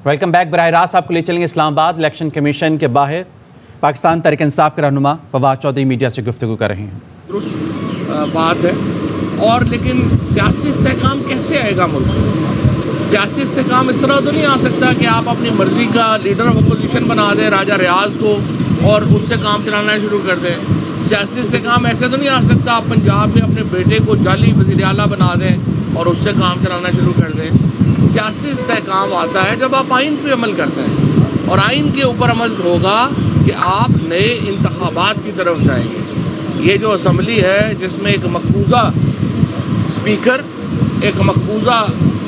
Welcome back. बराह रास्त आपको ले चलेंगे इस्लामाबाद। इलेक्शन कमीशन के बाहर पाकिस्तान तहरीक इंसाफ के रहनुमा फवाद चौधरी मीडिया से गुफ्तगू कर रहे हैं। दुरुस्त बात है, और लेकिन सियासी इस्तेहकाम कैसे आएगा मुल्क में? सियासी इस्तेहकाम इस तरह तो नहीं आ सकता कि आप अपनी मर्ज़ी का लीडर ऑफ अपोजिशन बना दें राजा रियाज को और उससे काम चलाना शुरू कर दें। सियासी इस्तेहकाम ऐसे तो नहीं आ सकता आप पंजाब में अपने बेटे को जाली वज़ीर आला बना दें और उससे काम चलाना शुरू कर दें। सियासी इस्तेहकाम आता है जब आप आइन पे अमल करते हैं, और आइन के ऊपर अमल होगा कि आप नए इंतखाबात की तरफ जाएंगे। ये जो असम्बली है जिसमें एक मकबूजा स्पीकर, एक मकबूजा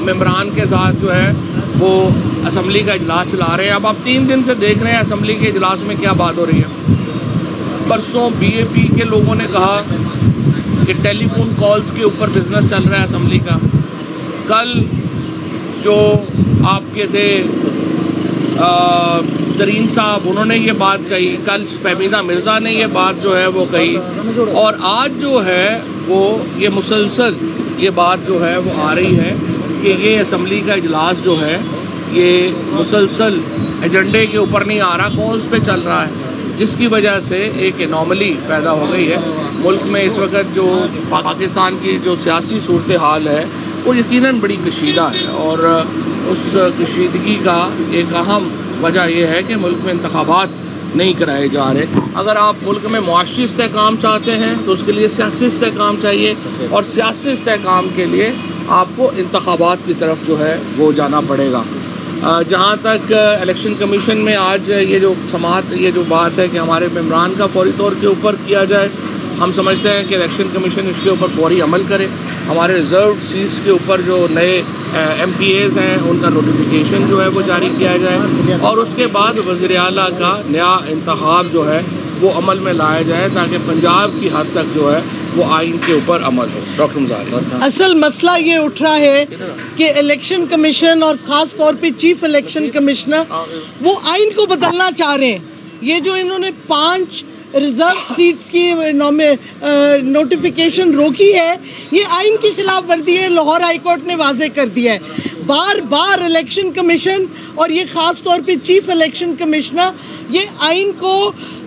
मेंबरान के साथ जो है वो असम्बली का इजलास चला रहे हैं। अब आप 3 दिन से देख रहे हैं असम्बली के इजलास में क्या बात हो रही है। परसों BAP के लोगों ने कहा कि टेलीफोन कॉल्स के ऊपर बिजनेस चल रहा है असम्बली का। कल जो आपके थे तरीन साहब, उन्होंने ये बात कही। कल फहमीदा मिर्ज़ा ने ये बात जो है वो कही, और आज जो है वो ये मुसलसल ये बात जो है वो आ रही है कि ये असम्बली का इजलास जो है ये मुसलसल एजेंडे के ऊपर नहीं आ रहा, कॉल्स पे चल रहा है, जिसकी वजह से एक एनॉमली पैदा हो गई है मुल्क में। इस वक्त जो पाकिस्तान की जो सियासी सूरत हाल है वो यकीनन बड़ी कशीदा है, और उस कशीदगी का एक अहम वजह यह है कि मुल्क में इंतखाबात नहीं कराए जा रहे। अगर आप मुल्क में मुआशी इस्तेहकाम चाहते हैं तो उसके लिए सियासी इस्तेहकाम चाहिए, और सियासी इस्तेहकाम के लिए आपको इंतखाबात की तरफ जो है वो जाना पड़ेगा। जहाँ तक इलेक्शन कमीशन में आज ये जो बात है कि हमारे मेंबरान का फौरी तौर के ऊपर किया जाए, हम समझते हैं कि इलेक्शन कमीशन इसके ऊपर फौरी अमल करे। हमारे रिज़र्व सीट्स के ऊपर जो नए MPAs हैं उनका नोटिफिकेशन जो है वो जारी किया जाए, और उसके बाद वज़ीर आला का नया इंतखाब जो है वो अमल में लाया जाए, ताकि पंजाब की हद तक जो है वो आइन के ऊपर अमल हो। डॉक्टर मुज़ाहिर, असल मसला ये उठ रहा है कि इलेक्शन कमीशन और ख़ास तौर पे चीफ इलेक्शन कमिश्नर वो आइन को बदलना चाह रहे हैं। ये जो इन्होंने 5 रिजर्व सीट्स की नोटिफिकेशन रोकी है, ये आइन की खिलाफ वर्जी है। लाहौर हाई कोर्ट ने वाजे कर दिया है। बार बार इलेक्शन कमीशन और ये ख़ास तौर पे चीफ इलेक्शन कमिश्नर ये आइन को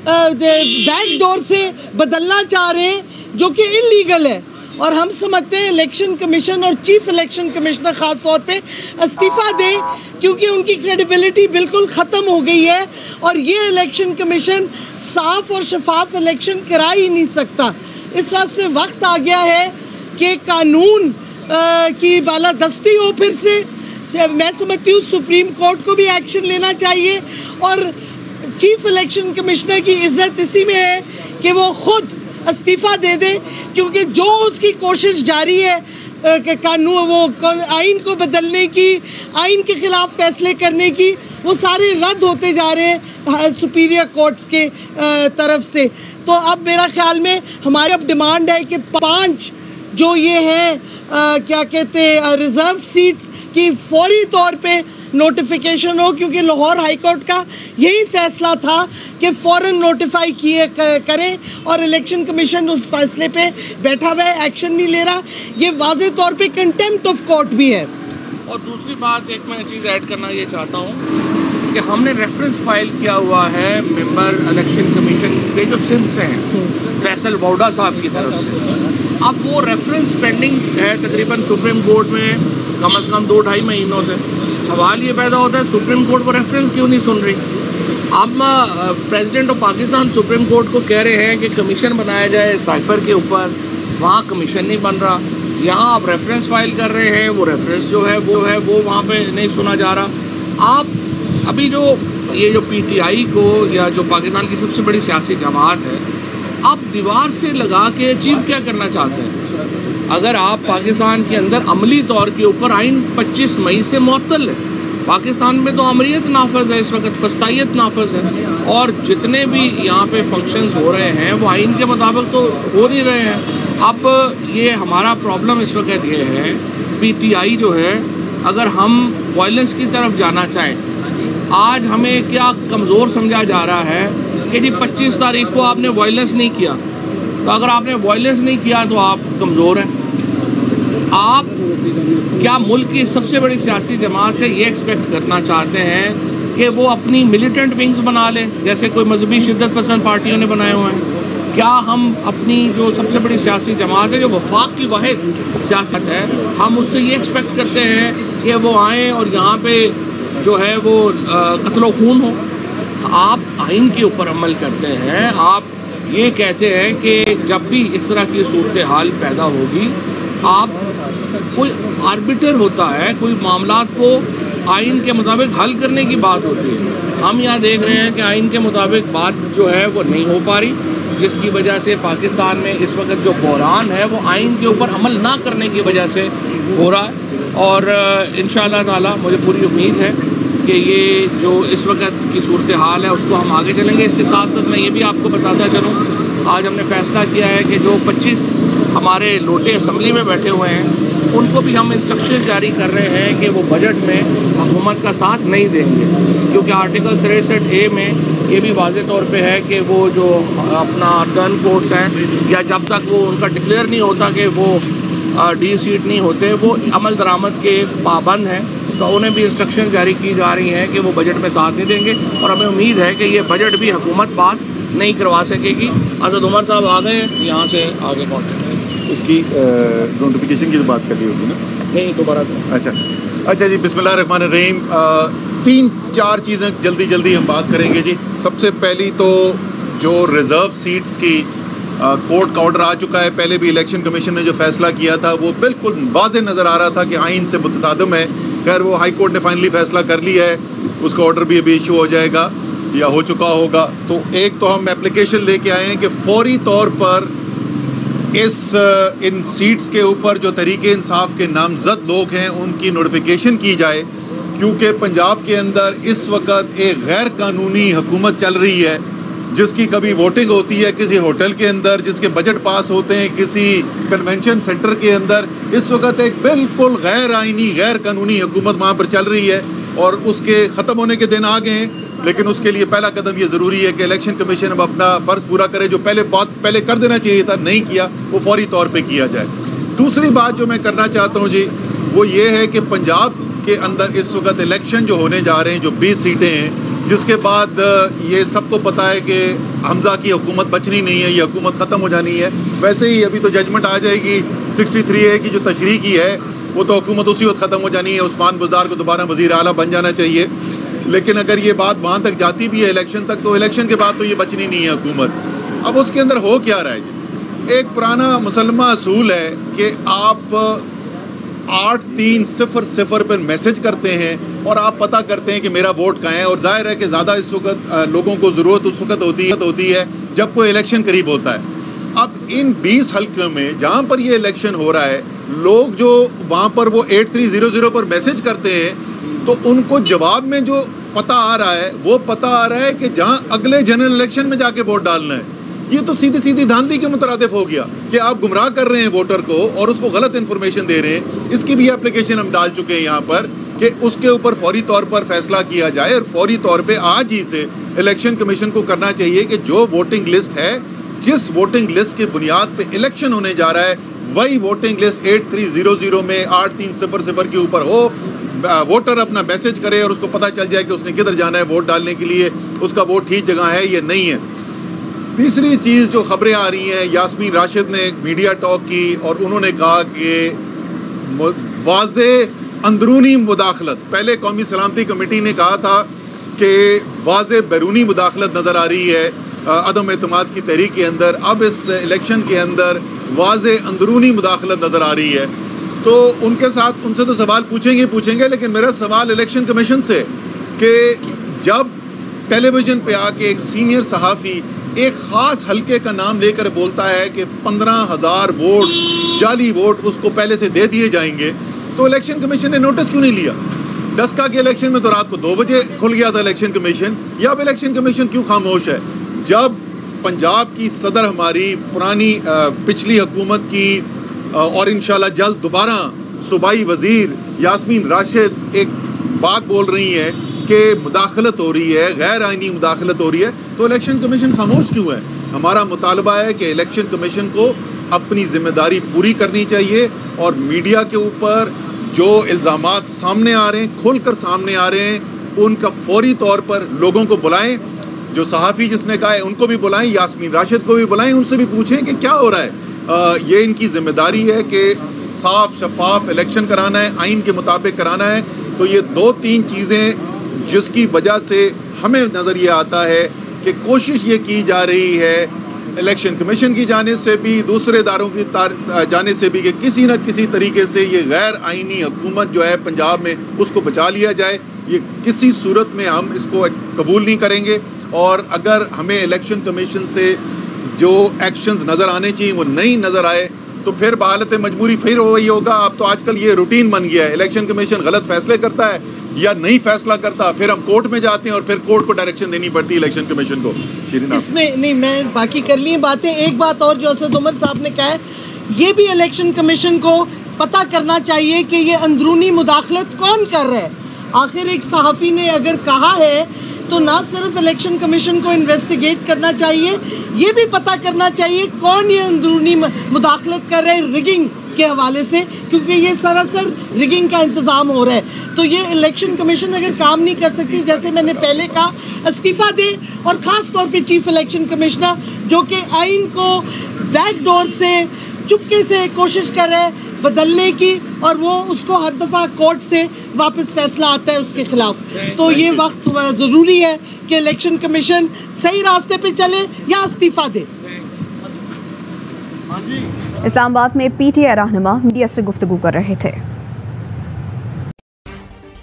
बैक डोर से बदलना चाह रहे हैं, जो कि इलीगल है। और हम समझते हैं इलेक्शन कमीशन और चीफ इलेक्शन कमिश्नर ख़ास तौर पे इस्तीफ़ा दें, क्योंकि उनकी क्रेडिबिलिटी बिल्कुल ख़त्म हो गई है, और ये इलेक्शन कमीशन साफ और शफाफ इलेक्शन करा ही नहीं सकता। इस वास्ते वक्त आ गया है कि कानून की बालादस्ती हो फिर से। मैं समझती हूँ सुप्रीम कोर्ट को भी एक्शन लेना चाहिए, और चीफ इलेक्शन कमिश्नर की इज्जत इसी में है कि वो खुद इस्तीफ़ा दे दे, क्योंकि जो उसकी कोशिश जारी है कानून वो आइन को बदलने की, आइन के खिलाफ फैसले करने की, वो सारे रद्द होते जा रहे हैं सुपीरियर कोर्ट्स के तरफ से। तो अब मेरा ख्याल में हमारी अब डिमांड है कि 5 जो ये हैं क्या कहते हैं रिज़र्व सीट्स की फौरी तौर पे नोटिफिकेशन हो, क्योंकि लाहौर हाई कोर्ट का यही फैसला था कि फ़ौरन नोटिफाई करें, और इलेक्शन कमीशन उस फैसले पे बैठा हुआ है, एक्शन नहीं ले रहा। ये वाज़े तौर पे कंटेम्प्ट ऑफ कोर्ट भी है। और दूसरी बात एक मैं चीज़ ऐड करना ये चाहता हूँ कि हमने रेफरेंस फाइल किया हुआ है मेंबर इलेक्शन कमीशन के जो सिंध से हैं फैसल वोडा साहब की तरफ से। अब वो रेफरेंस पेंडिंग है तकरीबन सुप्रीम कोर्ट में कम से कम 2-2.5 महीनों से। सवाल ये पैदा होता है सुप्रीम कोर्ट वो रेफरेंस क्यों नहीं सुन रही। अब president of Pakistan supreme court को कह रहे हैं कि कमीशन बनाया जाए साइफर के ऊपर, वहाँ कमीशन नहीं बन रहा। यहाँ आप रेफरेंस फाइल कर रहे हैं, वो रेफरेंस जो है वो वहाँ पे नहीं सुना जा रहा। आप अभी जो ये जो PTI को या जो पाकिस्तान की सबसे बड़ी सियासी जमात है, आप दीवार से लगा के अचीव क्या करना चाहते हैं? अगर आप पाकिस्तान के अंदर अमली तौर के ऊपर आइन 25 मई से मुअत्तल है, पाकिस्तान में तो अमरीत नाफज है, इस वक्त फस्तायत नाफज है, और जितने भी यहाँ पे फंक्शंस हो रहे हैं वो आइन के मुताबिक तो हो नहीं रहे हैं। अब ये हमारा प्रॉब्लम इस वक्त ये है, PTI जो है, अगर हम वायलेंस की तरफ जाना चाहें, आज हमें क्या कमज़ोर समझा जा रहा है कि जी 25 तारीख को आपने वायलेंस नहीं किया, तो अगर आपने वायलेंस नहीं किया तो आप कमज़ोर हैं। आप क्या मुल्क की सबसे बड़ी सियासी जमात है ये एक्सपेक्ट करना चाहते हैं कि वो अपनी मिलिटेंट विंग्स बना लें जैसे कोई मजहबी शिद्दत पसंद पार्टियों ने बनाए हुए हैं? क्या हम अपनी जो सबसे बड़ी सियासी जमात है जो वफाक की वाहिद सियासत है हम उससे ये एक्सपेक्ट करते हैं कि वो आएँ और यहाँ पे जो है वो कत्लो खून हो? आप आइन के ऊपर अमल करते हैं, आप ये कहते हैं कि जब भी इस तरह की सूरत हाल पैदा होगी आप कोई आर्बिटर होता है, कोई मामलात को आइन के मुताबिक हल करने की बात होती है। हम यहाँ देख रहे हैं कि आइन के मुताबिक बात जो है वो नहीं हो पा रही, जिसकी वजह से पाकिस्तान में इस वक्त जो बहरान है वो आइन के ऊपर अमल ना करने की वजह से हो रहा है। और इंशाअल्लाह ताला मुझे पूरी उम्मीद है कि ये जो इस वक्त की सूरत हाल है उसको हम आगे चलेंगे। इसके साथ साथ मैं ये भी आपको बताता चलूँ, आज हमने फैसला किया है कि जो 25 हमारे लोटे असम्बली में बैठे हुए हैं उनको भी हम इंस्ट्रक्शन जारी कर रहे हैं कि वो बजट में हुकूमत का साथ नहीं देंगे, क्योंकि आर्टिकल 63A में ये भी वाज़े तौर पे है कि वो जो अपना गन कोर्ट्स हैं या जब तक वो उनका डिक्लेयर नहीं होता कि वो डी सीट नहीं होते वो अमल दरामद के पाबंद हैं, तो उन्हें भी इंस्ट्रक्शन जारी की जा रही हैं कि वो बजट में साथ नहीं देंगे। और हमें उम्मीद है कि ये बजट भी हुकूमत पास नहीं करवा सकेगी। असद उमर साहब आ गए हैं, यहाँ से आगे पहुँचे उसकी नोटिफिकेशन की तो बात कर ली होगी ना? नहीं, दोबारा अच्छा जी, बिस्मिल्लाहिर्रहमानिर्रहीम। 3-4 चीज़ें जल्दी हम बात करेंगे जी। सबसे पहली तो जो रिज़र्व सीट्स की कोर्ट का ऑर्डर आ चुका है। पहले भी इलेक्शन कमीशन ने जो फैसला किया था वो बिल्कुल वाज़ेह नज़र आ रहा था कि आइन से मुतसादिम है। खैर वो हाई कोर्ट ने फाइनली फैसला कर लिया है, उसका ऑर्डर भी अभी इशू हो जाएगा या हो चुका होगा। तो एक तो हम एप्लीकेशन लेके आए हैं कि फौरी तौर पर इन सीट्स के ऊपर जो तरीके इंसाफ के नामजद लोग हैं उनकी नोटिफिकेशन की जाए, क्योंकि पंजाब के अंदर इस वक्त एक गैर कानूनी हुकूमत चल रही है जिसकी कभी वोटिंग होती है किसी होटल के अंदर, जिसके बजट पास होते हैं किसी कन्वेंशन सेंटर के अंदर। इस वक्त एक बिल्कुल गैर आइनी गैर कानूनी हुकूमत वहाँ पर चल रही है और उसके ख़त्म होने के दिन आ गए हैं। लेकिन उसके लिए पहला कदम ये ज़रूरी है कि इलेक्शन कमीशन अब अपना फ़र्ज़ पूरा करे, जो पहले कर देना चाहिए था नहीं किया, वो फौरी तौर पे किया जाए। दूसरी बात जो मैं करना चाहता हूँ जी वो ये है कि पंजाब के अंदर इस वक्त इलेक्शन जो होने जा रहे हैं, जो 20 सीटें हैं, जिसके बाद ये सबको पता है कि हमजा की हुकूमत बचनी नहीं है, ये हुकूमत ख़त्म हो जानी है। वैसे ही अभी तो जजमेंट आ जाएगी 63A की जो तशरीह की है वो तो हुकूमत उसी वक्त ख़त्म हो जानी है। उस्मान बुज़दार को दोबारा वज़ीर आला बन जाना चाहिए। लेकिन अगर ये बात वहाँ तक जाती भी है इलेक्शन तक, तो इलेक्शन के बाद तो ये बचनी नहीं है हुकूमत। अब उसके अंदर हो क्या रहा है जी? एक पुराना मुसलमा असूल है कि आप 8300 पर मैसेज करते हैं और आप पता करते हैं कि मेरा वोट कहाँ है। और जाहिर है कि ज़्यादा इस वक्त लोगों को ज़रूरत उस वक्त होती है जब कोई इलेक्शन करीब होता है। अब इन 20 हल्कों में जहाँ पर ये इलेक्शन हो रहा है, लोग जो वहाँ पर वो 8300 पर मैसेज करते हैं तो उनको जवाब में जो पता आ रहा है वो पता आ रहा है कि जहाँ अगले जनरल इलेक्शन में जाके वोट डालना है। ये तो सीधी सीधी धांधली के मुतरादिफ हो गया कि आप गुमराह कर रहे हैं वोटर को और उसको गलत इन्फॉर्मेशन दे रहे हैं। इसकी भी एप्लीकेशन हम डाल चुके हैं यहाँ पर कि उसके ऊपर फौरी तौर पर फैसला किया जाए और फौरी तौर पे आज ही से इलेक्शन कमीशन को करना चाहिए कि जो वोटिंग लिस्ट है, जिस वोटिंग लिस्ट की बुनियाद पे इलेक्शन होने जा रहा है, वही वोटिंग लिस्ट 8300 में 8300 के ऊपर हो। वोटर अपना मैसेज करे और उसको पता चल जाए कि उसने किधर जाना है वोट डालने के लिए, उसका वोट ठीक जगह है या नहीं है। तीसरी चीज़ जो खबरें आ रही हैं, यास्मीन राशिद ने एक मीडिया टॉक की और उन्होंने कहा कि वाज़ेह अंदरूनी मुदाखलत, पहले कौमी सलामती कमेटी ने कहा था कि वाज़ेह बैरूनी मुदाखलत नज़र आ रही है अदम एतमाद की तहरीक के अंदर। अब इस इलेक्शन के अंदर वाज़ेह अंदरूनी मुदाखलत नज़र आ रही है। तो उनसे तो सवाल पूछेंगे, लेकिन मेरा सवाल इलेक्शन कमीशन से कि जब टेलीविज़न पे आके एक सीनियर सहाफ़ी एक ख़ास हलके का नाम लेकर बोलता है कि 15,000 वोट जाली वोट उसको पहले से दे दिए जाएंगे, तो इलेक्शन कमीशन ने नोटिस क्यों नहीं लिया? डस्का के इलेक्शन में तो रात को 2 बजे खुल गया था इलेक्शन कमीशन। या अब इलेक्शन कमीशन क्यों खामोश है? जब पंजाब की सदर हमारी पुरानी पिछली हुकूमत की और इंशाल्लाह जल्द दोबारा सूबाई वज़ीर यास्मीन राशिद एक बात बोल रही है कि मुदाखलत हो रही है, गैर आइनी मुदाखलत हो रही है, तो इलेक्शन कमीशन खामोश क्यों है? हमारा मुतालबा है कि इलेक्शन कमीशन को अपनी जिम्मेदारी पूरी करनी चाहिए और मीडिया के ऊपर जो इल्ज़ामात सामने आ रहे हैं, खुलकर सामने आ रहे हैं, उनका फौरी तौर पर लोगों को बुलाएं। जो सहाफ़ी जिसने कहा है उनको भी बुलाएं, यास्मीन राशिद को भी बुलाएं, उनसे भी पूछें कि क्या हो रहा है। ये इनकी जिम्मेदारी है कि साफ शफाफ इलेक्शन कराना है, आइन के मुताबिक कराना है। तो ये 2-3 चीज़ें जिसकी वजह से हमें नज़र ये आता है कि कोशिश ये की जा रही है इलेक्शन कमीशन की जाने से भी, दूसरे इदारों की जाने से भी, कि किसी न किसी तरीके से ये गैर आइनी हुकूमत जो है पंजाब में उसको बचा लिया जाए। ये किसी सूरत में हम इसको कबूल नहीं करेंगे और अगर हमें इलेक्शन कमीशन से जो एक्शंस नज़र आने चाहिए वो नहीं नज़र आए तो फिर बहालत मजबूरी फिर हो वही होगा। अब तो आजकल ये रूटीन बन गया है, इलेक्शन कमीशन गलत फैसले करता है या नहीं फैसला करता, फिर हम कोर्ट में जाते हैं और फिर कोर्ट को डायरेक्शन देनी पड़ती है इलेक्शन कमीशन को। इसमें नहीं, मैं बाकी कर ली बातें। एक बात और जो असद उमर साहब ने कहा है, ये भी इलेक्शन कमीशन को पता करना चाहिए कि ये अंदरूनी मुदाखलत कौन कर रहा है। आखिर एक सहाफ़ी ने अगर कहा है तो ना सिर्फ इलेक्शन कमीशन को इन्वेस्टिगेट करना चाहिए, ये भी पता करना चाहिए कौन ये अंदरूनी मुदाखलत कर रहे हैं रिगिंग के हवाले से, क्योंकि ये सरासर रिगिंग का इंतज़ाम हो रहा है। तो ये इलेक्शन कमीशन अगर काम नहीं कर सकती, जैसे मैंने पहले कहा, इस्तीफ़ा दे, और ख़ास तौर पे चीफ इलेक्शन कमिश्नर जो कि आइन को बैक डोर से चुपके से कोशिश कर रहे हैं बदलने की, और वो उसको हर दफ़ा कोर्ट से वापस फैसला आता है उसके खिलाफ। तो ये वक्त ज़रूरी है कि इलेक्शन कमीशन सही रास्ते पे चले या इस्तीफ़ा दे। इस्लामाबाद में पीटीआई रहनुमा मीडिया से गुफ्तगू कर रहे थे।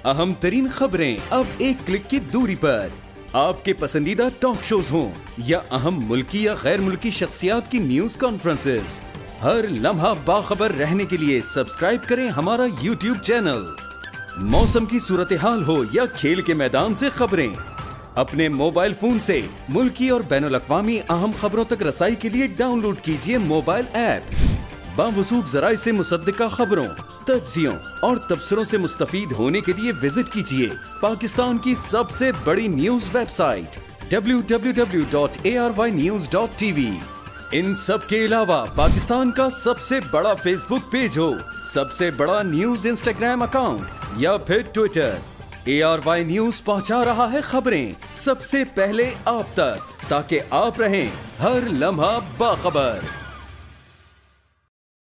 अहम तरीन खबरें अब एक क्लिक की दूरी पर, आपके पसंदीदा टॉक शोज हों या अहम मुल्की या गैर मुल्की शख्सियात की न्यूज कॉन्फ्रेंसेस, हर लम्हा बाखबर रहने के लिए सब्सक्राइब करें हमारा YouTube चैनल। मौसम की सूरत हाल हो या खेल के मैदान से खबरें, अपने मोबाइल फोन से मुल्की और बैनुल अक़वामी अहम खबरों तक रसाई के लिए डाउनलोड कीजिए मोबाइल ऐप। बावसूख ज़राए से मुसद्दिका खबरों, तज्ज़ियों और तबसरों से मुस्तफ़ीद होने के लिए विजिट कीजिए पाकिस्तान की सबसे बड़ी न्यूज वेबसाइट www.arYnews.tv। इन सब के अलावा पाकिस्तान का सबसे बड़ा फेसबुक पेज हो, सबसे बड़ा न्यूज इंस्टाग्राम अकाउंट या फिर ट्विटर, ARY न्यूज पहुंचा रहा है खबरें सबसे पहले आप तक, ताकि आप रहें हर लम्हा बाखबर।